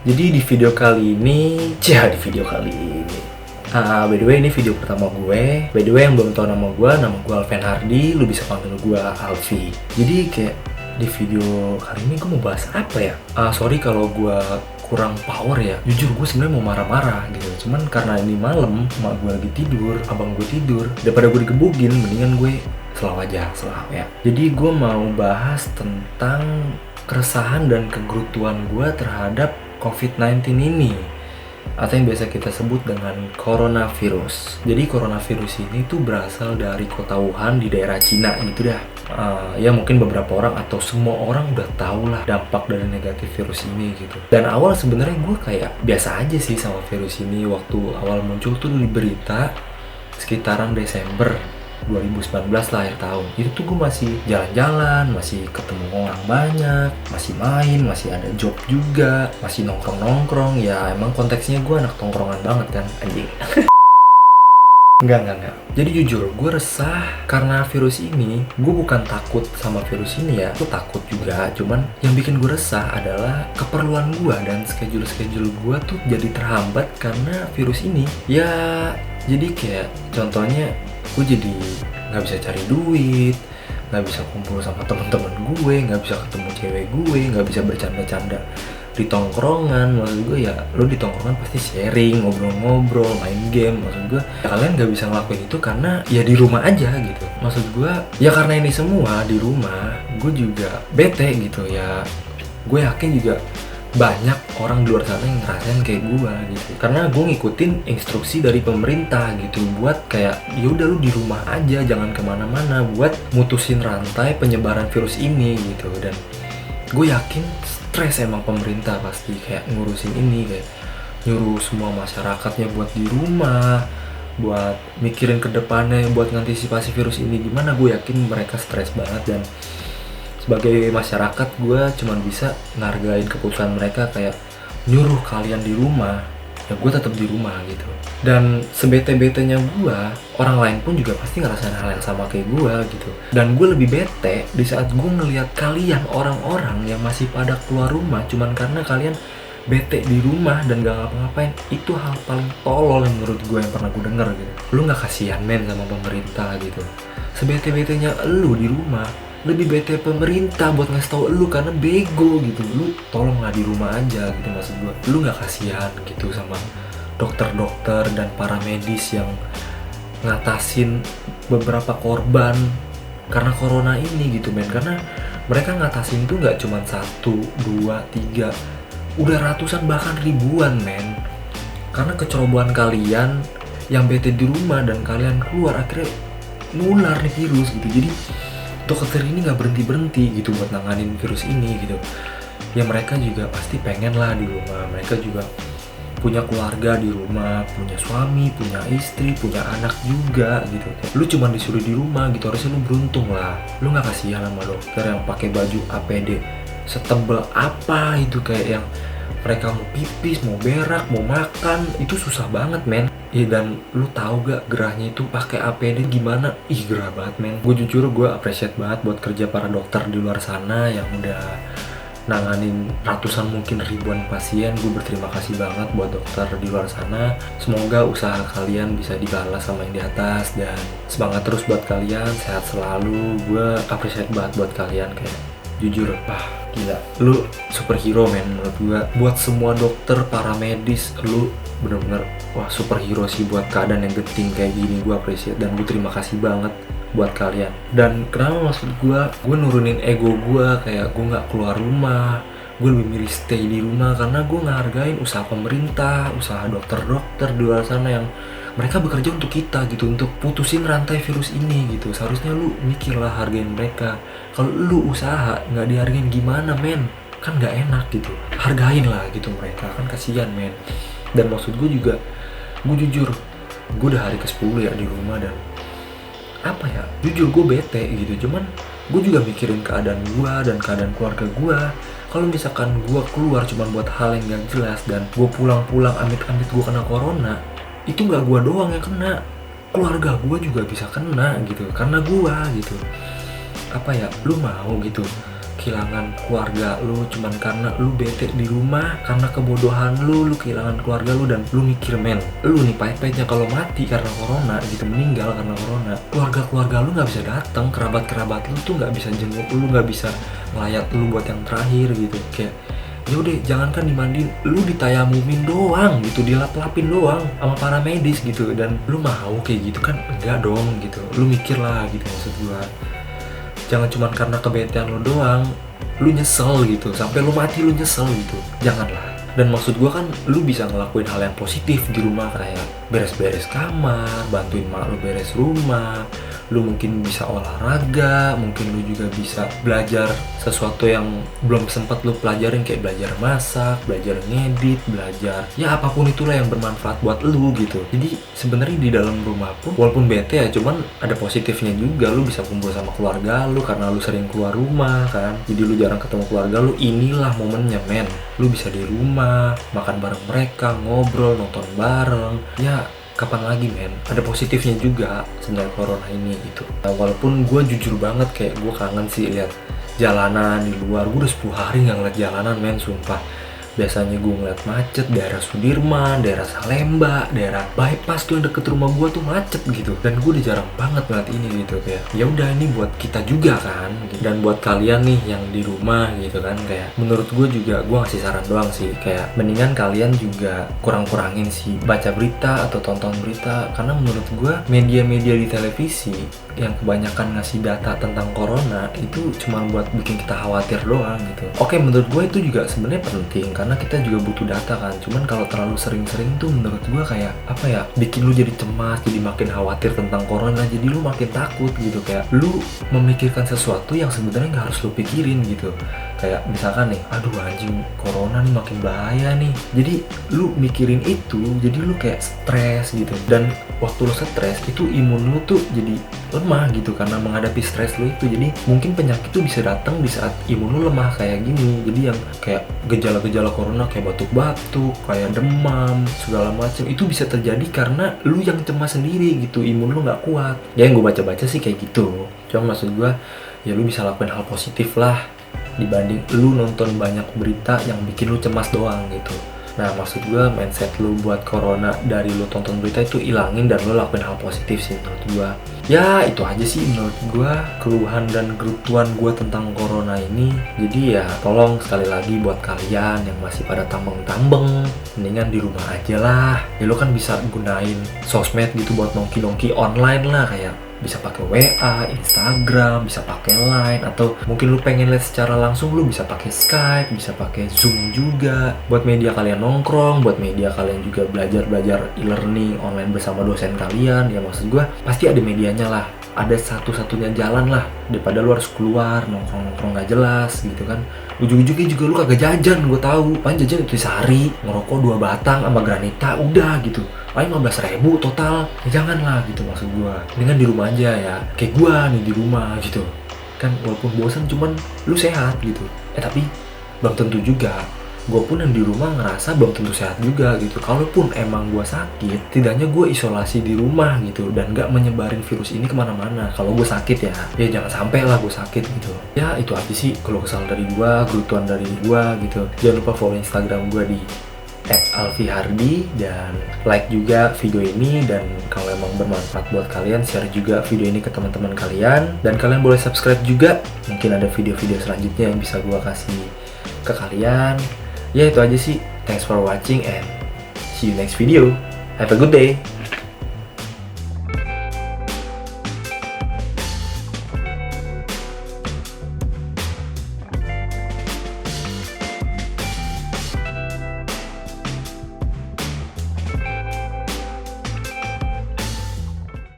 Jadi di video kali ini, by the way ini video pertama gue. By the way yang belum tahu nama gue Alven Hardy, lu bisa panggil gue Alfi. Jadi kayak di video kali ini gue mau bahas apa ya? Sorry kalau gue kurang power ya. Jujur gue sebenarnya mau marah-marah gitu. Cuman karena ini malam, emak gue lagi tidur, abang gue tidur. Daripada gue digebukin, mendingan gue selaw ya. Jadi gue mau bahas tentang keresahan dan kegerutuan gue terhadap COVID-19 ini, atau yang biasa kita sebut dengan coronavirus. Jadi coronavirus ini tuh berasal dari kota Wuhan di daerah Cina gitu dah. Ya mungkin beberapa orang atau semua orang udah tahu lah dampak dari negatif virus ini gitu. Dan awal sebenarnya gue kayak biasa aja sih sama virus ini. Waktu awal muncul tuh di berita sekitaran Desember 2019 lah, akhir tahun. Itu tuh gue masih jalan-jalan, masih ketemu orang banyak, masih main, masih ada job juga, masih nongkrong-nongkrong. Ya emang konteksnya gue anak tongkrongan banget kan, anjing. Enggak. Jadi jujur, gue resah karena virus ini. Gue bukan takut sama virus ini ya, gue takut juga. Cuman yang bikin gue resah adalah keperluan gue dan schedule gue tuh jadi terhambat karena virus ini. Ya, jadi kayak contohnya gue jadi nggak bisa cari duit, nggak bisa kumpul sama teman-teman gue, nggak bisa ketemu cewek gue, nggak bisa bercanda-canda di tongkrongan. Maksud gue ya, lo di tongkrongan pasti sharing, ngobrol-ngobrol, main game. Maksud gue ya, kalian nggak bisa ngelakuin itu karena ya di rumah aja gitu. Maksud gue ya karena ini semua di rumah, gue juga bete gitu ya. Gue yakin juga banyak orang di luar sana yang ngerasain kayak gue gitu, karena gue ngikutin instruksi dari pemerintah gitu buat kayak ya udah lu di rumah aja, jangan kemana-mana, buat mutusin rantai penyebaran virus ini gitu. Dan gue yakin stres emang pemerintah pasti kayak ngurusin ini, kayak nyuruh semua masyarakatnya buat di rumah, buat mikirin ke depannya, buat ngantisipasi virus ini gimana. Gue yakin mereka stres banget, dan sebagai masyarakat gue cuman bisa ngargain keputusan mereka kayak nyuruh kalian di rumah, ya gue tetap di rumah gitu. Dan sebete-betenya gue, orang lain pun juga pasti ngerasain hal yang sama kayak gue gitu. Dan gue lebih bete di saat gue ngelihat kalian orang-orang yang masih pada keluar rumah cuman karena kalian bete di rumah dan gak ngapa-ngapain. Itu hal paling tolol yang menurut gue yang pernah gue denger gitu. Lu gak kasihan men sama pemerintah gitu? Sebete-betenya lu di rumah, lebih bete pemerintah buat ngasih tau lu karena bego gitu. Lu tolonglah di rumah aja gitu. Maksud gue, lu gak kasihan gitu sama dokter-dokter dan para medis yang ngatasin beberapa korban karena corona ini gitu men. Karena mereka ngatasin itu gak cuma 1, 2, 3, udah ratusan bahkan ribuan men. Karena kecerobohan kalian yang bete di rumah dan kalian keluar, akhirnya nular nih virus gitu. Jadi dokter ini nggak berhenti gitu buat nanganin virus ini gitu. Ya mereka juga pasti pengen lah di rumah, mereka juga punya keluarga di rumah, punya suami, punya istri, punya anak juga gitu. Lu cuma disuruh di rumah gitu, harusnya lu beruntung lah. Lu nggak kasihan sama dokter yang pakai baju APD setebel apa itu, kayak yang mereka mau pipis, mau berak, mau makan, itu susah banget men. Iya, dan lu tahu gak gerahnya itu pakai APD gimana? Ih, gerah banget men. Gue jujur gue appreciate banget buat kerja para dokter di luar sana yang udah nanganin ratusan mungkin ribuan pasien. Gue berterima kasih banget buat dokter di luar sana. Semoga usaha kalian bisa dibalas sama yang di atas, dan semangat terus buat kalian, sehat selalu. Gue appreciate banget buat kalian, kayak jujur, gila, lu superhero men menurut gue. Buat semua dokter, para medis, lu bener-bener superhero sih buat keadaan yang genting kayak gini. Gue appreciate dan gue terima kasih banget buat kalian. Dan kenapa maksud gue nurunin ego gue, kayak gue gak keluar rumah, gue lebih milih stay di rumah karena gue ngehargain usaha pemerintah, usaha dokter-dokter di luar sana yang mereka bekerja untuk kita gitu, untuk putusin rantai virus ini gitu. Seharusnya lu mikir lah, hargain mereka. Kalau lu usaha nggak dihargain gimana men? Kan nggak enak gitu. Hargain lah gitu mereka, kan kasihan men. Dan maksud gue juga, gue jujur, gue udah hari ke-10 ya di rumah, dan apa ya, jujur gue bete gitu. Cuman gue juga mikirin keadaan gue dan keadaan keluarga gue. Kalau misalkan gue keluar cuman buat hal yang gak jelas, dan gue pulang-pulang amit-amit gue kena corona, itu gak gue doang yang kena, keluarga gue juga bisa kena gitu, karena gue gitu. Apa ya, lu mau gitu kehilangan keluarga lu cuman karena lu bete di rumah, karena kebodohan lu kehilangan keluarga lu, dan lu mikir men, lu nih pahit-pahitnya kalau mati karena corona gitu, meninggal karena corona, keluarga lu nggak bisa datang, kerabat lu tuh nggak bisa jenguk lu, nggak bisa ngelayat lu buat yang terakhir gitu. Kayak ya udah, jangankan dimandiin, lu ditayamumin doang gitu, dilap-lapin doang sama para medis gitu, dan lu mau kayak gitu kan? Enggak dong gitu. Lu mikir lah gitu, maksud gua jangan cuma karena kebetean lu doang lu nyesel gitu, sampai lu mati lu nyesel gitu, janganlah. Dan maksud gua kan lu bisa ngelakuin hal yang positif di rumah, kayak beres-beres kamar, bantuin mak lu beres rumah, lu mungkin bisa olahraga, mungkin lu juga bisa belajar sesuatu yang belum sempat lu pelajarin, kayak belajar masak, belajar ngedit, belajar ya apapun itulah yang bermanfaat buat lu gitu. Jadi sebenarnya di dalam rumah pun walaupun bete ya, cuman ada positifnya juga, lu bisa kumpul sama keluarga lu karena lu sering keluar rumah kan, jadi lu jarang ketemu keluarga lu. Inilah momennya men, lu bisa di rumah makan bareng mereka, ngobrol, nonton bareng, ya kapan lagi men. Ada positifnya juga sebenarnya corona ini gitu. Nah, walaupun gue jujur banget kayak gue kangen sih lihat jalanan di luar. Gue udah 10 hari nggak ngeliat jalanan men, sumpah. Biasanya gue ngeliat macet daerah Sudirman, daerah Salemba, daerah bypass tuh yang deket rumah gue tuh macet gitu. Dan gue udah jarang banget ngeliat ini gitu, kayak ya udah ini buat kita juga kan gitu. Dan buat kalian nih yang di rumah gitu kan, kayak menurut gue juga, gue ngasih saran doang sih, kayak mendingan kalian juga kurang-kurangin sih baca berita atau tonton berita, karena menurut gue media-media di televisi yang kebanyakan ngasih data tentang corona itu cuma buat bikin kita khawatir doang gitu. Oke, menurut gue itu juga sebenarnya penting karena kita juga butuh data kan. Cuman kalau terlalu sering-sering tuh menurut gue kayak apa ya, bikin lu jadi cemas, jadi makin khawatir tentang corona, jadi lu makin takut gitu. Kayak lu memikirkan sesuatu yang sebenarnya nggak harus lu pikirin gitu. Kayak misalkan nih, aduh anjing corona nih makin bahaya nih, jadi lu mikirin itu, jadi lu kayak stres gitu. Dan waktu lu stres itu imun lu tuh jadi lemah gitu karena menghadapi stres lu itu. Jadi mungkin penyakit tuh bisa datang di saat imun lu lemah kayak gini. Jadi yang kayak gejala-gejala corona kayak batuk-batuk, kayak demam, segala macam itu bisa terjadi karena lu yang cemas sendiri gitu, imun lu nggak kuat. Ya yang gue baca-baca sih kayak gitu. Cuma maksud gue ya lu bisa lakuin hal positif lah dibanding lu nonton banyak berita yang bikin lu cemas doang gitu. Nah maksud gue mindset lu buat corona dari lu tonton berita itu ilangin dan lu lakuin hal positif sih menurut gue. Ya itu aja sih menurut gue keluhan dan gerutuan gue tentang corona ini. Jadi ya tolong sekali lagi buat kalian yang masih pada tambeng-tambeng, mendingan di rumah aja lah. Ya lu kan bisa gunain sosmed gitu buat nongki-nongki online lah, kayak bisa pakai WA, Instagram, bisa pakai Line, atau mungkin lu pengen lihat secara langsung lu bisa pakai Skype, bisa pakai Zoom juga. Buat media kalian nongkrong, buat media kalian juga belajar e-learning online bersama dosen kalian. Ya maksud gue pasti ada medianya lah, ada satu-satunya jalan lah daripada lu harus keluar nongkrong-nongkrong gak jelas gitu kan. Ujung-ujungnya juga lu kagak jajan, gue tahu. Paling jajan itu sehari ngerokok 2 batang sama granita udah gitu, paling 15.000 total. Ya jangan lah gitu maksud gue. Mendingan di rumah aja ya, kayak gue nih di rumah gitu kan, walaupun bosan cuman lu sehat gitu. Tapi belum tentu juga, gue pun yang di rumah ngerasa belum tentu sehat juga gitu. Kalaupun emang gue sakit, tidaknya gue isolasi di rumah gitu dan gak menyebarin virus ini kemana-mana. Kalau gue sakit ya jangan sampai lah gue sakit gitu. Ya itu aja sih kalau kesal dari gue, gerutuan dari gue gitu. Jangan lupa follow Instagram gue di @alfihardi dan like juga video ini. Dan kalau emang bermanfaat buat kalian, share juga video ini ke teman-teman kalian. Dan kalian boleh subscribe juga, mungkin ada video-video selanjutnya yang bisa gue kasih ke kalian. Ya itu aja sih, thanks for watching and see you next video. Have a good day.